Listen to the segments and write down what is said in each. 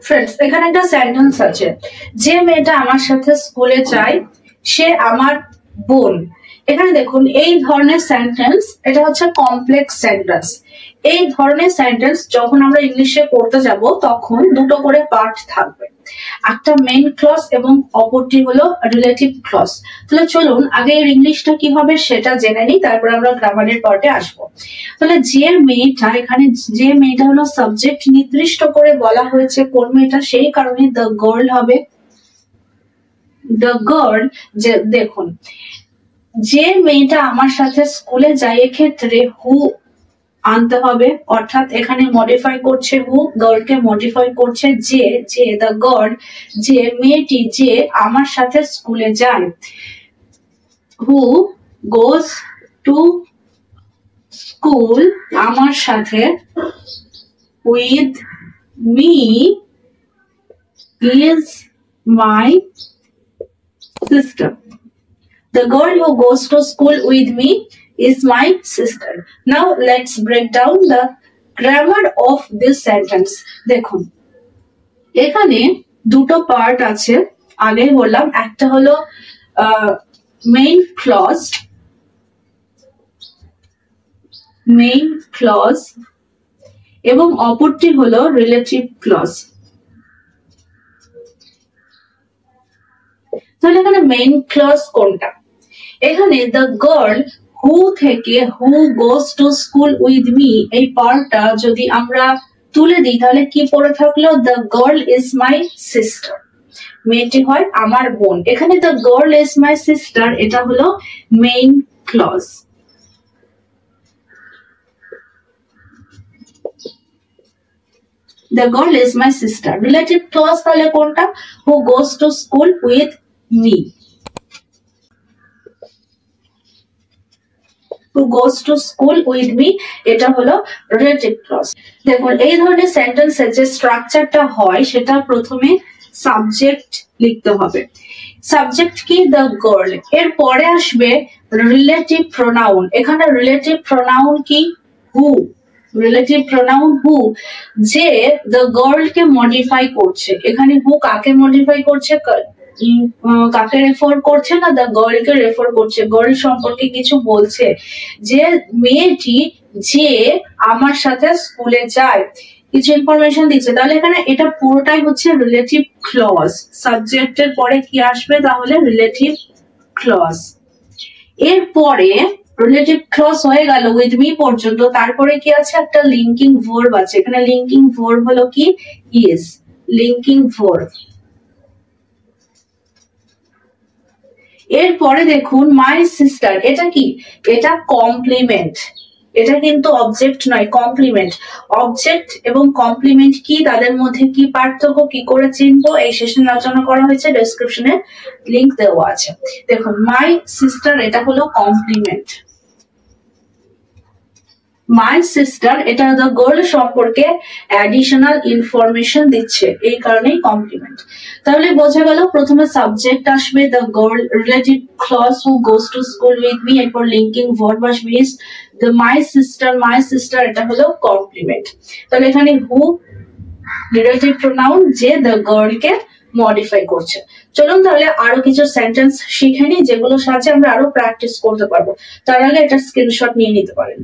Friends, এখানে একটা sentence আছে, যে মেয়েটা আমার সাথে স্কুলে যায় সে আমার বোন। এখানে দেখুন এই ধরনের সেন্টেন্স, এটা হচ্ছে কমপ্লেক্স সেন্টেন্স। এই ধরনের সেন্টেন্স যখন আমরা ইংলিশে পড়তে যাব তখন দুটো করে পার্ট থাকবে, একটা মেইন ক্লজ এবং অপরটি হলো রিলেটিভ ক্লজ। তাহলে চলুন আগে এর ইংলিশটা কি হবে সেটা জেনে নিই, তারপর আমরা গ্রামারের পার্টে আসবো। তাহলে যে মেয়েটা, এখানে যে মেয়েটা হলো সাবজেক্ট নির্দিষ্ট করে বলা হয়েছে কোন মেয়েটা, সেই কারণে দ্য গার্ল হবে। দ্য গার্ল, যে দেখুন যে মেয়েটা আমার সাথে স্কুলে যায় এক্ষেত্রে হু আনতে হবে, অর্থাৎ এখানে মডিফাই করছে হু, গার্লকে মডিফাই করছে যে, যে দ্য গার্ল, যে মেয়েটি যে আমার সাথে স্কুলে যায়, হু গোজ টু স্কুল আমার সাথে, with me is my sister. The girl who goes to school with me is my sister. Now let's break down the grammar of this sentence. দেখুন এখানে দুটো পার্ট আছে, আগেই বললাম, একটা হলো মেইন ক্লজ এবং অপরটি হলো রিলেটিভ ক্লজ। তাহলে এখানে মেইন ক্লজ কোনটা? এখানে দ্য গার্ল হু থেকে who goes to school with me, এই পার্টটা যদি আমরা তুলে দিই তাহলে কি পড়ে থাকলো? The girl is my sister, মেয়েটি হয় আমার বোন। এখানে the girl is my sister, এটা হলো main clause. The girl is my sister. Relative clause তাহলে কোনটা? Who goes to school with me, who goes to school with me, এটা হলো রিলেটিভ ক্লজ। দেখুন এই ধরনের সেন্টেন্সের যে স্ট্রাকচারটা হয় সেটা প্রথমে সাবজেক্ট লিখতে হবে। সাবজেক্ট কি? The girl. এর পরে আসবে রিলেটিভ প্রোনাউন। এখানে রিলেটিভ প্রোনাউন কি? হু। রিলেটিভ প্রোনাউন হু, যে দ্য গার্লকে মডিফাই করছে। এখানে হু কাকে মডিফাই করছে? কাকে রেফার করছে না? দ্য গার্লকে রেফার করছে, গার্ল সম্পর্কে কিছু বলছে, যে মেয়েটি যে আমার সাথে স্কুলে যায়, কিছু ইনফরমেশন দিচ্ছে। তাহলে এখানে এটা পুরোটাই হচ্ছে রিলেটিভ ক্লজ। সাবজেক্টের পরে কি আসবে? তাহলে রিলেটিভ ক্লজ। এরপরে রিলেটিভ ক্লজ হয়ে গেল উইথ মি পর্যন্ত, তারপরে কি আছে? একটা লিঙ্কিং ভার্ব আছে। এখানে লিঙ্কিং ভার্ব হলো কি? ইজ। Linking verb. এরপরে দেখুন মাই সিস্টার, এটা কি? এটা কমপ্লিমেন্ট, এটা কিন্তু অবজেক্ট নয়, কমপ্লিমেন্ট। অবজেক্ট এবং কমপ্লিমেন্ট কি, তাদের মধ্যে কি পার্থক্য, কি করে চিনবো, এই সেশনে আলোচনা করা হয়েছে, ডেসক্রিপশনে লিংক দেওয়া আছে। দেখুন মাই সিস্টার এটা হলো কমপ্লিমেন্ট। মাই সিস্টার এটা দ্য গার্ল সম্পর্কে অ্যাডিশনাল ইনফরমেশন দিচ্ছে, এই কারণেই কমপ্লিমেন্ট। তাহলে বোঝা গেল প্রথমে সাবজেক্ট আসবে the girl, relative clause who goes to school with me, এরপর লিঙ্কিং ভার্ব আসবে ইজ। দ্য মাই সিস্টার এটা হলো কমপ্লিমেন্ট। তাহলে এখানে হু রিলেটিভ প্রোনাউন, যে দ্য গার্লকে মডিফাই করছে। চলুন তাহলে আরো কিছু সেন্টেন্স শিখে নিই, যেগুলো সাহায্যে আমরা আরো প্র্যাকটিস করতে পারবো। তার আগে এটা স্ক্রিনশট নিয়ে নিতে পারেন।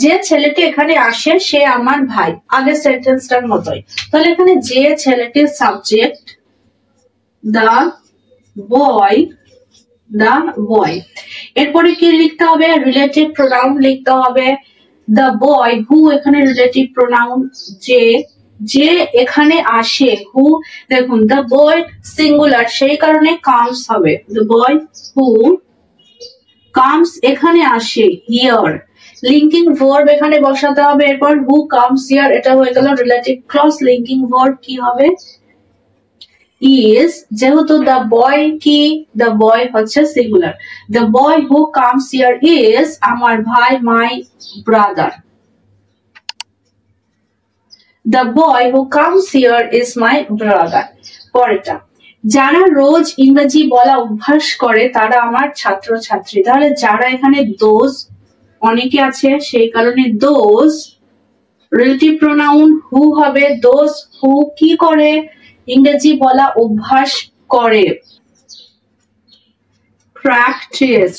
যে ছেলেটি এখানে আসে সে আমার ভাই, আগের সেন্টেন্সটার মতোই। তাহলে এখানে যে ছেলেটির সাবজেক্ট দ্য বয়, এরপরে কি লিখতে হবে? রিলেটিভ প্রোনাউন লিখতে হবে। দ্য বয়, হু এখানে রিলেটিভ প্রোনাউন, যে এখানে আসে হু। দেখুন দ্য বয় সিঙ্গুলার, সেই কারণে কামস হবে। দ্য বয় হু কামস এখানে আসে, হিয়ার। লিঙ্কিং ভার্ব এখানে বসাতে হবে, এরপর হু কামস হিয়ার, এটা হয়ে গেল রিলেটিভ ক্লজ। লিঙ্কিং ভার্ব কি হবে? ইজ। যেহেতু দ্য বয় কি? দ্য বয় হচ্ছে singular. The boy who comes here is আমার ভাই, my brother. The boy who comes here is my brother. পরেরটা, যারা রোজ ইংরেজি বলা অভ্যাস করে তারা আমার ছাত্রছাত্রী। তাহলে যারা, এখানে দোজ অনেকে আছে, সেই কারণে দোজ রিলেটিভ প্রোনাউন হু হবে, দোজ হু কি করে, ইংরেজি বলা অভ্যাস করে। প্র্যাকটিস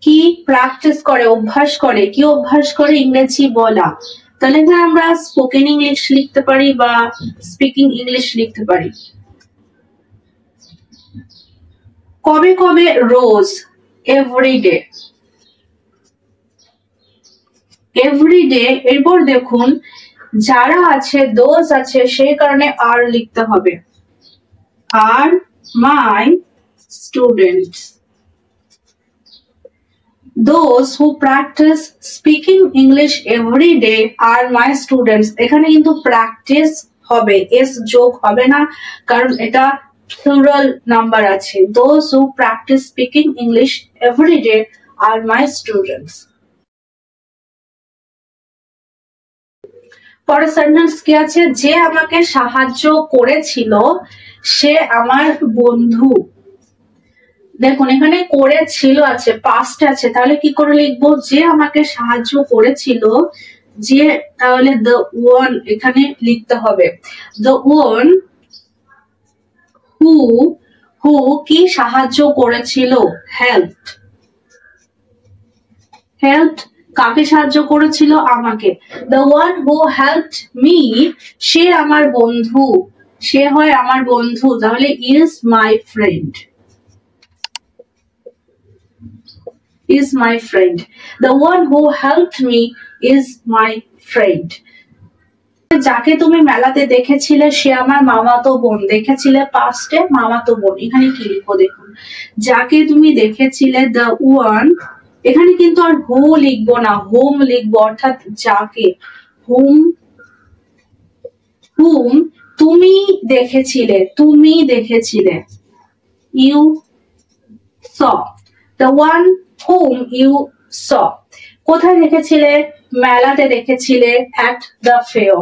কি প্র্যাকটিস করে, অভ্যাস করে, কি অভ্যাস করে, ইংরেজি বলা। তাহলে আমরা স্পোকেন ইংলিশ লিখতে পারি বা স্পিকিং ইংলিশ লিখতে পারি। কবে কবে, রোজ, এভরিডে, এভরিডে। এরপর দেখুন যারা আছে, দোজ আছে, সেই কারণে আর লিখতে হবে, আর my students. Those who practice speaking English every day are my students. এখানে কিন্তু practice হবে, s যোগ হবে না, কারণ এটা plural নাম্বার আছে। Those who practice speaking English every day are my students. পরের সেন্টেন্স কি আছে, যে আমাকে সাহায্য করেছিল সে আমার বন্ধু। দেখুন এখানে করেছিল আছে, পাস্ট আছে, তাহলে কি করে লিখবো, যে আমাকে সাহায্য করেছিল, যে, তাহলে the one এখানে লিখতে হবে, the one who কি সাহায্য করেছিল, helped, helped কাকে সাহায্য করেছিল, আমাকে। the one who helped me সে আমার বন্ধু, সে হয় আমার বন্ধু, তাহলে is my friend, is my friend. The one who helped me is my friend. যাকে তুমি মেলাতে দেখেছিলে সে আমার মামাতো বোন। দেখেছিলে পাস্টে, মামাতো বোন। এখানে কি লিখবো দেখুন, যাকে তুমি দেখেছিলে, the one, এখানে কিন্তু আর হু লিখবো না, হোম লিখবো, অর্থাৎ যাকে, whom তুমি দেখেছিলে, তুমি দেখেছিলে, you saw, the one whom you saw. কোথায় দেখেছিলে, মেলাতে দেখেছিলে, at the fair,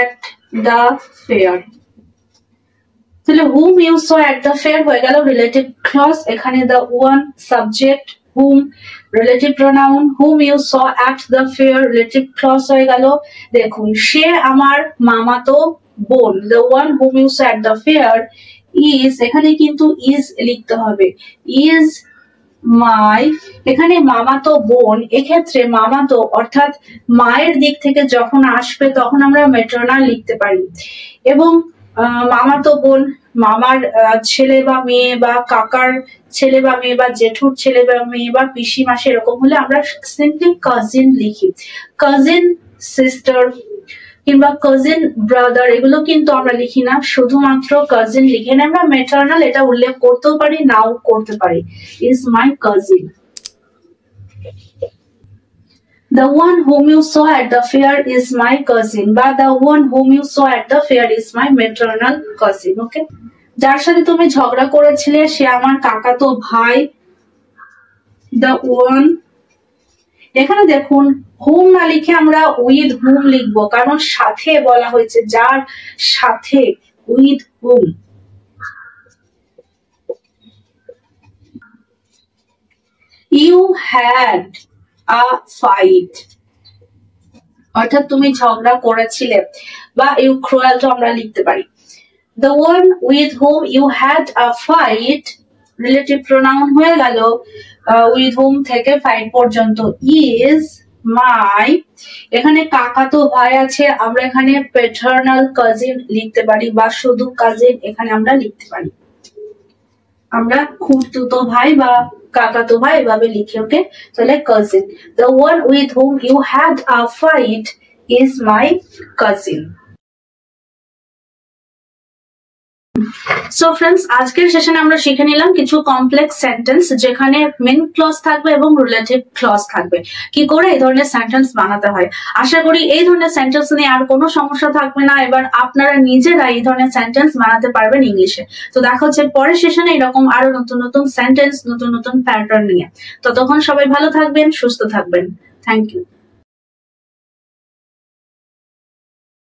at the fair। তাহলে whom you saw at the fair হয়ে গেল রিলেটিভ ক্লজ। এখানে the one subject, whom relative pronoun, whom you saw at the fair relative clause হয়ে গেল। দেখুন সে আমার মামাতো বোন, the one whom you saw at the fair is, এখানে কিন্তু is লিখতে হবে, is my, এখানে মামাতো বোন, এক্ষেত্রে মামাতো অর্থাৎ মায়ের দিক থেকে যখন আসবে তখন আমরা ম্যাটারনাল লিখতে পারি, এবং মামাতো বোন মামার ছেলে বা মেয়ে বা কাকার ছেলে বা মেয়ে বা জেঠুর ছেলে বা মেয়ে বা পিসি মাসি এরকম হলে আমরা সিম্পলি কাজিন লিখি। কাজিন সিস্টার কিংবা কাজিন ব্রাদার এগুলো কিন্তু আমরা লিখি না, শুধুমাত্র কাজিন লিখে না। আমরা ম্যাটারনাল এটা উল্লেখ করতেও পারি, নাও করতে পারি, is my cousin. The one whom you saw at the fair is my cousin, বা the one whom you saw at the fair is my maternal cousin. Okay, যার সাথে তুমি ঝগড়া করেছিলে সে আমার কাকাতো ভাই, the one, এখানে দেখুন whom না লিখে আমরা with whom লিখবো, কারণ সাথে বলা হয়েছে, যার সাথে, with whom। You had a fight, অর্থাৎ তুমি ঝগড়া করেছিলে, বা you quarrel তো আমরা লিখতে পারি। The one with whom you had a fight relative pronoun হয়ে গেল with whom থেকে fight পর্যন্ত, is my, এখানে কাকাতো ভাই আছে, আমরা এখানে paternal cousin লিখতে পারি, বা শুধু cousin এখানে আমরা লিখতে পারি, আমরা খুড়তুতো ভাই বা কাকাতো ভাই এভাবে লিখি। ওকে, তাহলে cousin, the one with whom you had a fight is my cousin. So friends, আজকের সেশনে আমরা শিখে নিলাম কিছু কমপ্লেক্স সেন্টেন্স যেখানে মেন ক্লজ থাকবে এবং রিলেটিভ ক্লজ থাকবে, কি করে এই ধরনের সেন্টেন্স বানাতে হয়। আশা করি এই ধরনের সেন্টেন্স নিয়ে আর কোনো সমস্যা থাকবে না, এবার আপনারা নিজেরা এই ধরনের সেন্টেন্স বানাতে পারবেন ইংলিশে। তো দেখা হচ্ছে পরের সেশনে এরকম আরো নতুন নতুন সেন্টেন্স, নতুন নতুন প্যাটার্ন নিয়ে। ততক্ষণ সবাই ভালো থাকবেন, সুস্থ থাকবেন। Thank you.